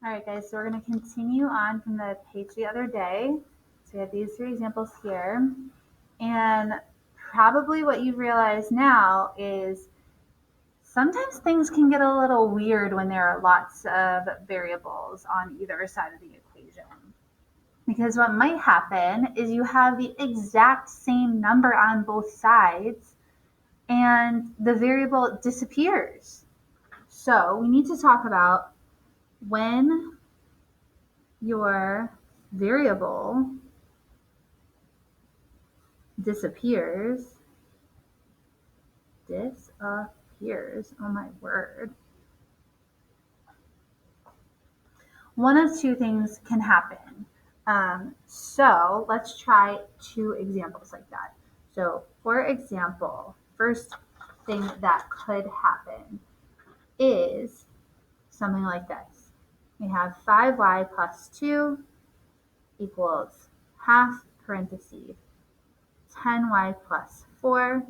All right, guys, so we're going to continue on from the page the other day. So we have these three examples here. And probably what you've realized now is sometimes things can get a little weird when there are lots of variables on either side of the equation. Because what might happen is you have the exact same number on both sides and the variable disappears. So we need to talk about when your variable disappears, oh my word. One of two things can happen. So let's try two examples like that. So for example, first thing that could happen is something like this. We have 5y plus 2 equals half parentheses 10y plus 4.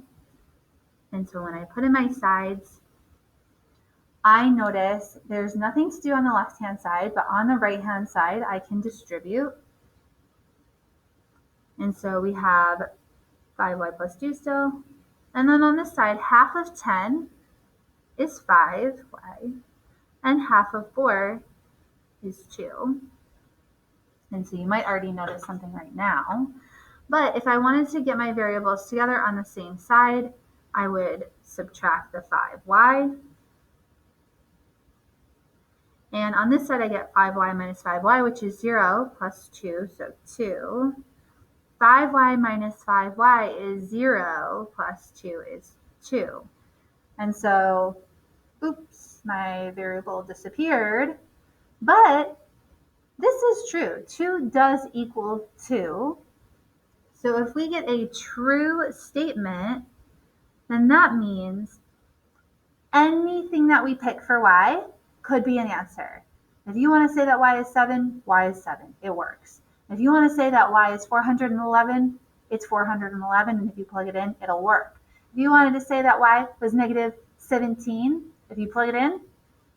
And so when I put in my sides, I notice there's nothing to do on the left-hand side, but on the right-hand side, I can distribute. And so we have 5y plus 2 still. And then on this side, half of 10 is 5y, and half of 4 is 2. And so you might already notice something right now. But if I wanted to get my variables together on the same side, I would subtract the 5y. And on this side, I get 5y minus 5y, which is 0, plus 2, so 2. 5y minus 5y is 0, plus 2 is 2. And so, oops, my variable disappeared. But this is true. 2 does equal 2. So if we get a true statement, then that means anything that we pick for y could be an answer. If you want to say that y is 7, y is 7. It works. If you want to say that y is 411, it's 411, and if you plug it in, it'll work. If you wanted to say that y was negative 17, if you plug it in,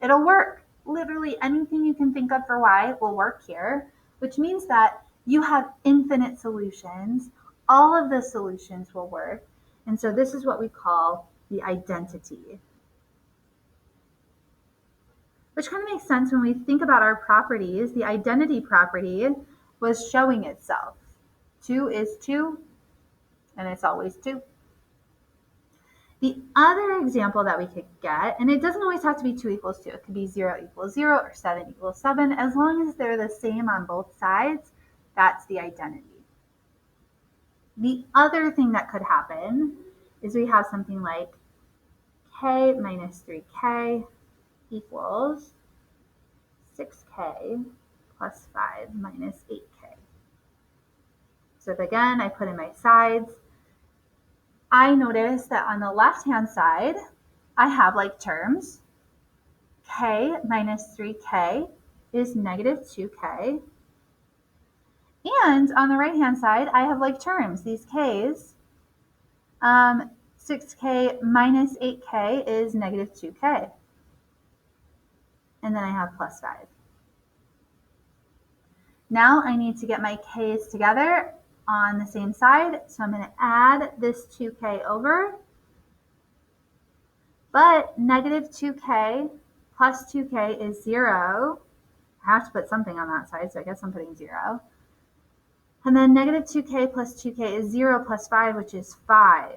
it'll work. Literally anything you can think of for y will work here, which means that you have infinite solutions. All of the solutions will work. And so this is what we call the identity. Which kind of makes sense when we think about our properties. The identity property was showing itself. 2 is 2, and it's always 2. The other example that we could get, and it doesn't always have to be 2 equals 2. It could be 0 equals 0 or 7 equals 7. As long as they're the same on both sides, that's the identity. The other thing that could happen is we have something like k minus 3k equals 6k plus 5 minus 8k. So if again, I put in my sides, I notice that on the left-hand side, I have like terms. K minus 3k is negative 2k. And on the right-hand side, I have like terms, these k's. 6k minus 8k is negative 2k. And then I have plus 5. Now I need to get my k's together on the same side. So I'm going to add this 2k over. But negative 2k plus 2k is 0. I have to put something on that side, so I guess I'm putting 0. And then negative 2k plus 2k is 0 plus 5, which is 5.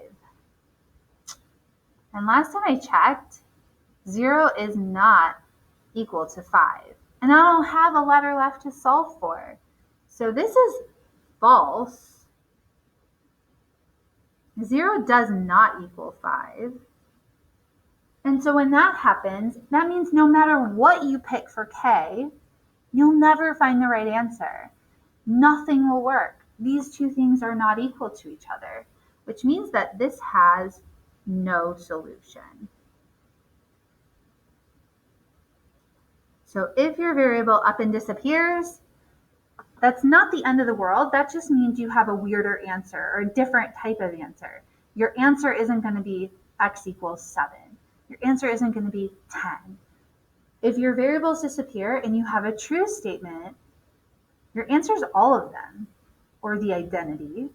And last time I checked, 0 is not equal to 5. And I don't have a letter left to solve for. So this is false. 0 does not equal 5. And so when that happens, that means no matter what you pick for k, you'll never find the right answer. Nothing will work. These two things are not equal to each other, which means that this has no solution. So if your variable up and disappears, that's not the end of the world. That just means you have a weirder answer or a different type of answer. Your answer isn't going to be x equals 7. Your answer isn't going to be 10. If your variables disappear and you have a true statement, your answer is all of them, or the identity.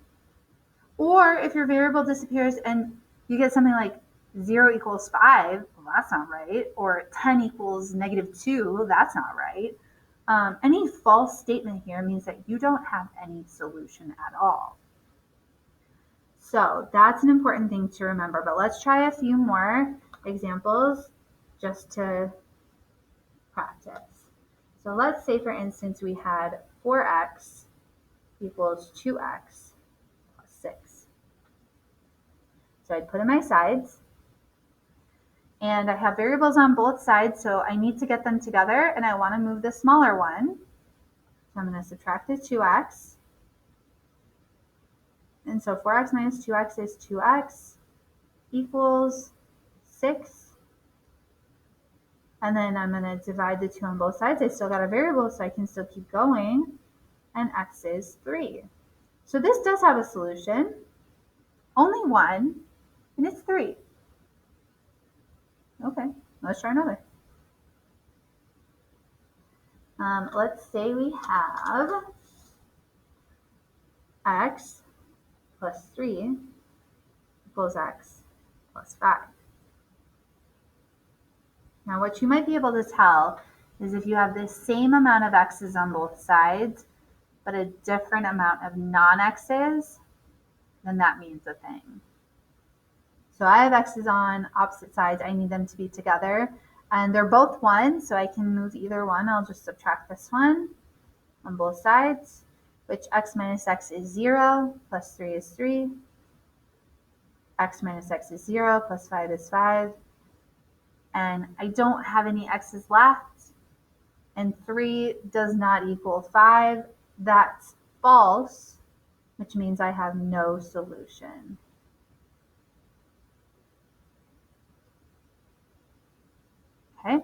Or if your variable disappears and you get something like 0 equals 5, well, that's not right. Or 10 equals -2, that's not right. Any false statement here means that you don't have any solution at all. So that's an important thing to remember. But let's try a few more examples just to practice. So let's say, for instance, we had 4x equals 2x plus 6. So I'd put in my sides. And I have variables on both sides, so I need to get them together, and I want to move the smaller one. So I'm going to subtract the 2x. And so 4x minus 2x is 2x equals 6. And then I'm going to divide the 2 on both sides. I still got a variable, so I can still keep going. And x is 3. So this does have a solution. Only one, and it's 3. Okay, let's try another. Let's say we have x plus 3 equals x plus 5. Now what you might be able to tell is if you have the same amount of x's on both sides, but a different amount of non-x's, then that means a thing. So I have x's on opposite sides. I need them to be together. And they're both 1, so I can move either one. I'll just subtract this one on both sides, which x minus x is 0, plus 3 is 3. X minus x is 0, plus 5 is 5. And I don't have any x's left. And 3 does not equal 5. That's false, which means I have no solution. Okay,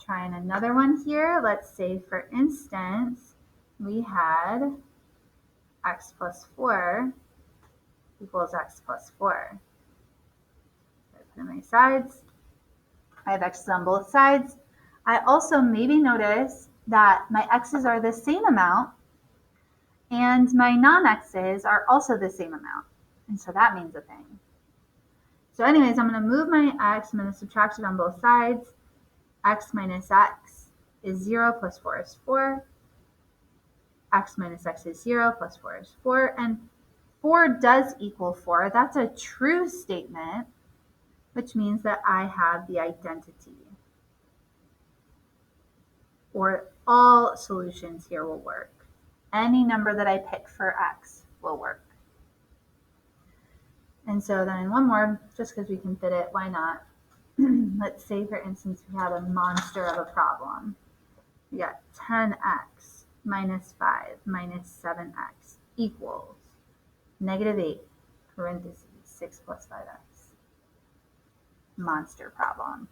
trying another one here. Let's say, for instance, we had x plus 4 equals x plus 4. So I put in my sides. I have x's on both sides. I also maybe notice that my x's are the same amount and my non-x's are also the same amount. And so that means a thing. So anyways, I'm going to move my x. I'm going to subtract it on both sides. X minus x is 0, plus 4 is 4. X minus x is 0, plus 4 is 4. And 4 does equal 4. That's a true statement, which means that I have the identity. Or all solutions here will work. Any number that I pick for x will work. And so then one more, just because we can fit it, why not? Let's say, for instance, we have a monster of a problem. We got 10x minus 5 minus 7x equals -8, parentheses, 6 plus 5x. Monster problem.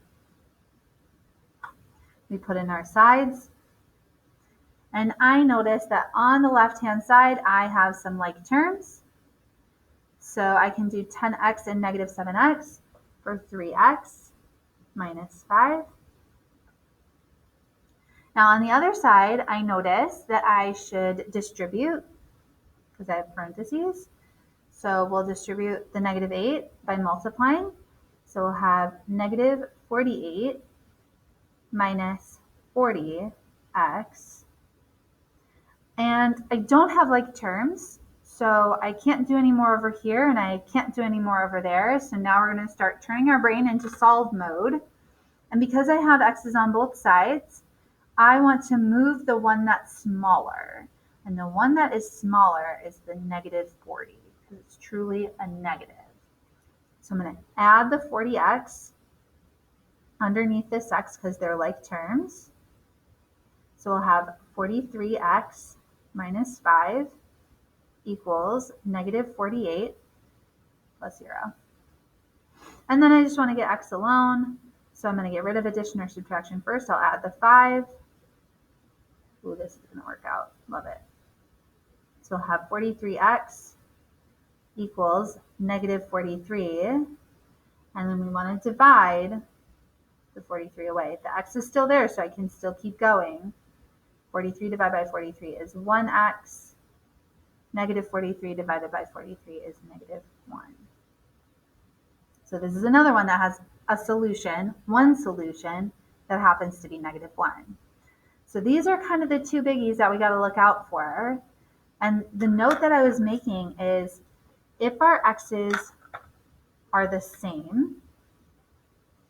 We put in our sides. And I notice that on the left-hand side, I have some like terms. So I can do 10x and -7x for 3x minus 5. Now on the other side, I notice that I should distribute because I have parentheses. So we'll distribute the -8 by multiplying. So we'll have -48 minus 40x. And I don't have like terms, so I can't do any more over here and I can't do any more over there. So now we're going to start turning our brain into solve mode. And because I have x's on both sides, I want to move the one that's smaller. And the one that is smaller is the -40 because it's truly a negative. So I'm going to add the 40x underneath this x because they're like terms. So we'll have 43x minus 5 equals -48 plus 0. And then I just want to get x alone. So I'm going to get rid of addition or subtraction first. I'll add the 5. Ooh, this is going to work out. Love it. So we'll have 43x equals -43. And then we want to divide the 43 away. The x is still there, so I can still keep going. 43 divided by 43 is 1x. Negative 43 divided by 43 is negative 1. So this is another one that has a solution, one solution that happens to be negative 1. So these are kind of the two biggies that we got to look out for. And the note that I was making is if our x's are the same,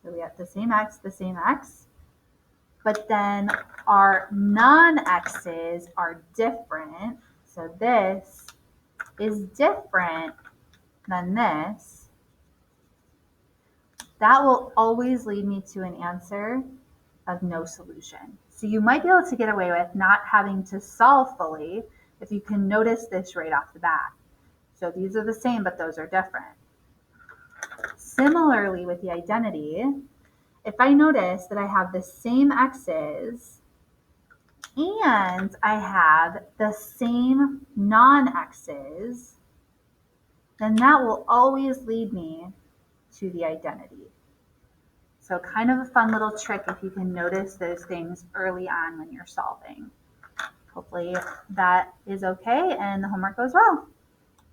so we have the same x, but then our non-x's are different, so this is different than this, that will always lead me to an answer of no solution. So you might be able to get away with not having to solve fully if you can notice this right off the bat. So these are the same, but those are different. Similarly with the identity, if I notice that I have the same x's and I have the same non-x's, then that will always lead me to the identity. So kind of a fun little trick if you can notice those things early on when you're solving. Hopefully that is okay and the homework goes well.